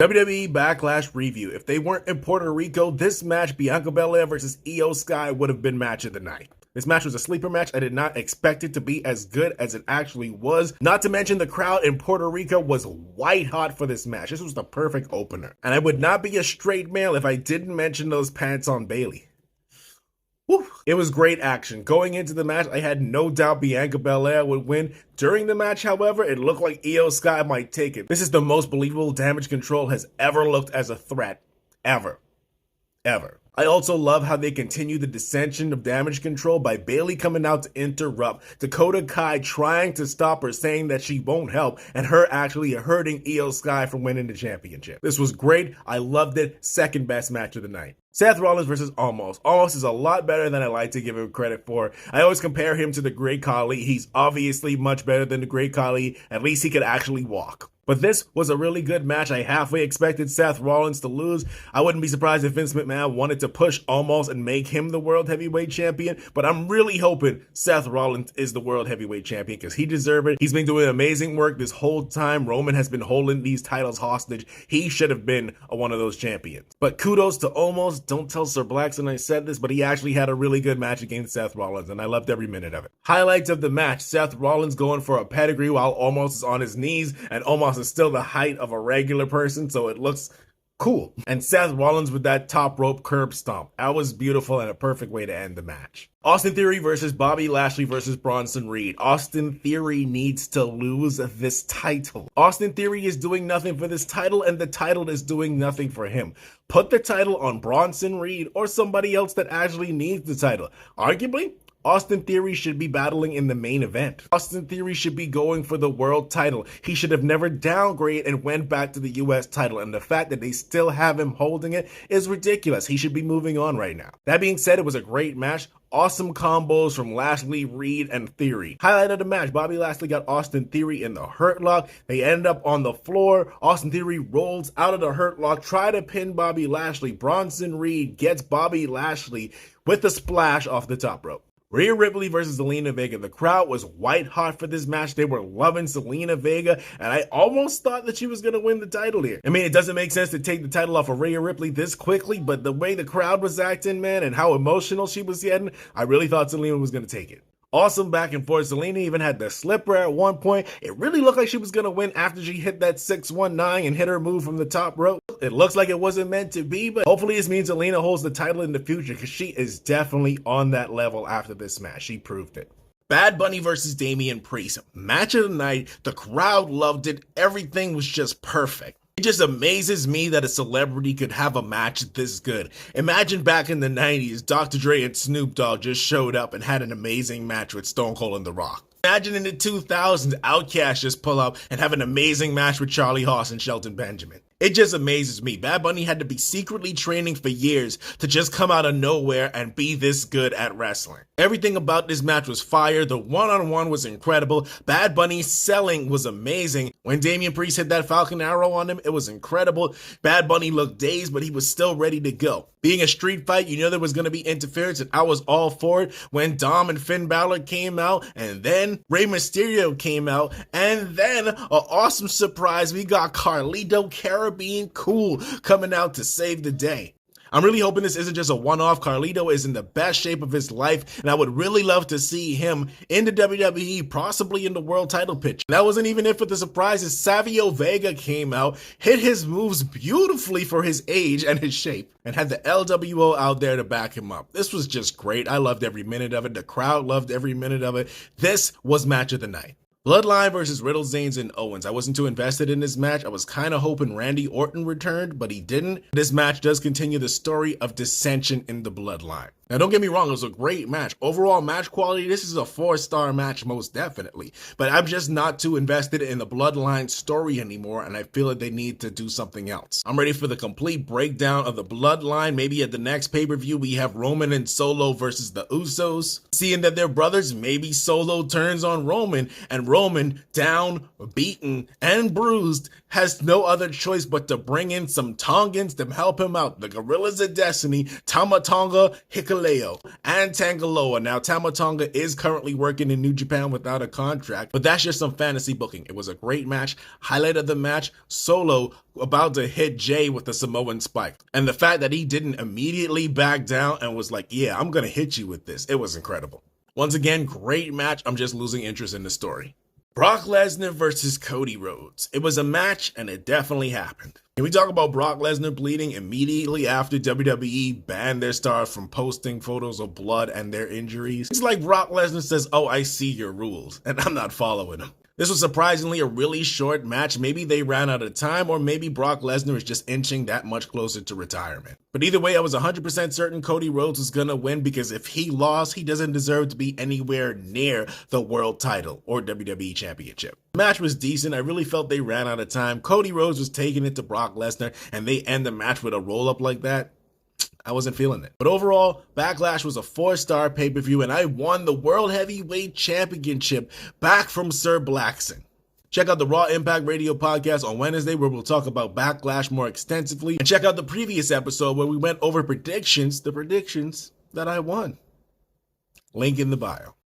WWE Backlash review. If they weren't in Puerto Rico, this match, Bianca Belair versus Io Sky, would have been match of the night. This match was a sleeper match. I did not expect it to be as good as it actually was. Not to mention the crowd in Puerto Rico was white hot for this match. This was the perfect opener. And I would not be a straight male if I didn't mention those pants on Bayley. Woo. It was great action. Going into the match, I had no doubt Bianca Belair would win. During the match, however, it looked like Io Sky might take it. This is the most believable Damage Control has ever looked as a threat. Ever. I also love how they continue the dissension of Damage Control by Bayley coming out to interrupt, Dakota Kai trying to stop her, saying that she won't help, and her actually hurting Io Sky from winning the championship. This was great. I loved it. Second best match of the night. Seth Rollins versus Omos. Omos is a lot better than I like to give him credit for. I always compare him to the Great Khali. He's obviously much better than the Great Khali. At least he could actually walk. But this was a really good match. I halfway expected Seth Rollins to lose. I wouldn't be surprised if Vince McMahon wanted to push Omos and make him the World Heavyweight Champion. But I'm really hoping Seth Rollins is the World Heavyweight Champion because he deserves it. He's been doing amazing work this whole time. Roman has been holding these titles hostage. He should have been one of those champions. But kudos to Omos. Don't tell Sir Blackson I said this, but he actually had a really good match against Seth Rollins, and I loved every minute of it. Highlights of the match: Seth Rollins going for a pedigree while Omos is on his knees, and Omos is still the height of a regular person, so it looks cool. And Seth Rollins with that top rope curb stomp. That was beautiful and a perfect way to end the match. Austin Theory versus Bobby Lashley versus Bronson Reed. Austin Theory needs to lose this title. Austin Theory is doing nothing for this title, and the title is doing nothing for him. Put the title on Bronson Reed or somebody else that actually needs the title. Arguably, Austin Theory should be battling in the main event. Austin Theory should be going for the world title. He should have never downgraded and went back to the US title, and the fact that they still have him holding it is ridiculous. He should be moving on right now. That being said, it was a great match. Awesome combos from Lashley, Reed, and Theory. Highlight of the match, Bobby Lashley got Austin Theory in the Hurt Lock. They end up on the floor. Austin Theory rolls out of the Hurt Lock, try to pin Bobby Lashley. Bronson Reed gets Bobby Lashley with a splash off the top rope. Rhea Ripley versus Zelina Vega. The crowd was white hot for this match. They were loving Zelina Vega, and I almost thought that she was going to win the title here. I mean, it doesn't make sense to take the title off of Rhea Ripley this quickly, but the way the crowd was acting, man, and how emotional she was getting, I really thought Zelina was going to take it. Awesome back and forth. Zelina even had the slipper at one point. It really looked like she was going to win after she hit that 619 and hit her move from the top rope. It looks like it wasn't meant to be, but hopefully this means Zelina holds the title in the future because she is definitely on that level after this match. She proved it. Bad Bunny versus Damian Priest. Match of the night. The crowd loved it. Everything was just perfect. It just amazes me that a celebrity could have a match this good. Imagine back in the 90s, Dr. Dre and Snoop Dogg just showed up and had an amazing match with Stone Cold and The Rock. Imagine in the 2000s, Outkast just pull up and have an amazing match with Charlie Haas and Shelton Benjamin. It just amazes me. Bad Bunny had to be secretly training for years to just come out of nowhere and be this good at wrestling. Everything about this match was fire. The one-on-one was incredible. Bad Bunny's selling was amazing. When Damian Priest hit that Falcon Arrow on him, it was incredible. Bad Bunny looked dazed, but he was still ready to go. Being a street fight, you know there was going to be interference, and I was all for it when Dom and Finn Balor came out, and then Rey Mysterio came out, and then an awesome surprise, we got Carlito Caribbean Cool coming out to save the day. I'm really hoping this isn't just a one-off. Carlito is in the best shape of his life, and I would really love to see him in the WWE, possibly in the world title picture. That wasn't even it for the surprises. Savio Vega came out, hit his moves beautifully for his age and his shape, and had the LWO out there to back him up. This was just great. I loved every minute of it. The crowd loved every minute of it. This was match of the night. Bloodline versus Riddle, Zayn, and Owens. I wasn't too invested in this match. I was kind of hoping Randy Orton returned, but he didn't. This match does continue the story of dissension in the Bloodline. Now, don't get me wrong, it was a great match. Overall match quality, this is a 4-star match, most definitely. But I'm just not too invested in the Bloodline story anymore, and I feel like they need to do something else. I'm ready for the complete breakdown of the Bloodline. Maybe at the next pay-per-view, we have Roman and Solo versus the Usos. Seeing that they're brothers, maybe Solo turns on Roman, and Roman Roman, down, beaten, and bruised, has no other choice but to bring in some Tongans to help him out. The Gorillas of Destiny, Tama Tonga, Hikuleo, and Tangaloa. Now, Tama Tonga is currently working in New Japan without a contract, but that's just some fantasy booking. It was a great match. Highlight of the match, Solo about to hit Jay with the Samoan spike. And the fact that he didn't immediately back down and was like, yeah, I'm going to hit you with this. It was incredible. Once again, great match. I'm just losing interest in the story. Brock Lesnar versus Cody Rhodes. It was a match and it definitely happened. Can we talk about Brock Lesnar bleeding immediately after WWE banned their stars from posting photos of blood and their injuries? It's like Brock Lesnar says, oh, I see your rules, and I'm not following them. This was surprisingly a really short match. Maybe they ran out of time, or maybe Brock Lesnar is just inching that much closer to retirement. But either way, I was 100% certain Cody Rhodes was gonna win, because if he lost, he doesn't deserve to be anywhere near the world title or WWE Championship. The match was decent. I really felt they ran out of time. Cody Rhodes was taking it to Brock Lesnar, and they end the match with a roll-up like that. I wasn't feeling it. But overall, Backlash was a 4-star pay-per-view, and I won the World Heavyweight Championship back from Sir Blackson. Check out the Raw Impact Radio podcast on Wednesday, where we'll talk about Backlash more extensively. And check out the previous episode where we went over predictions, the predictions that I won. Link in the bio.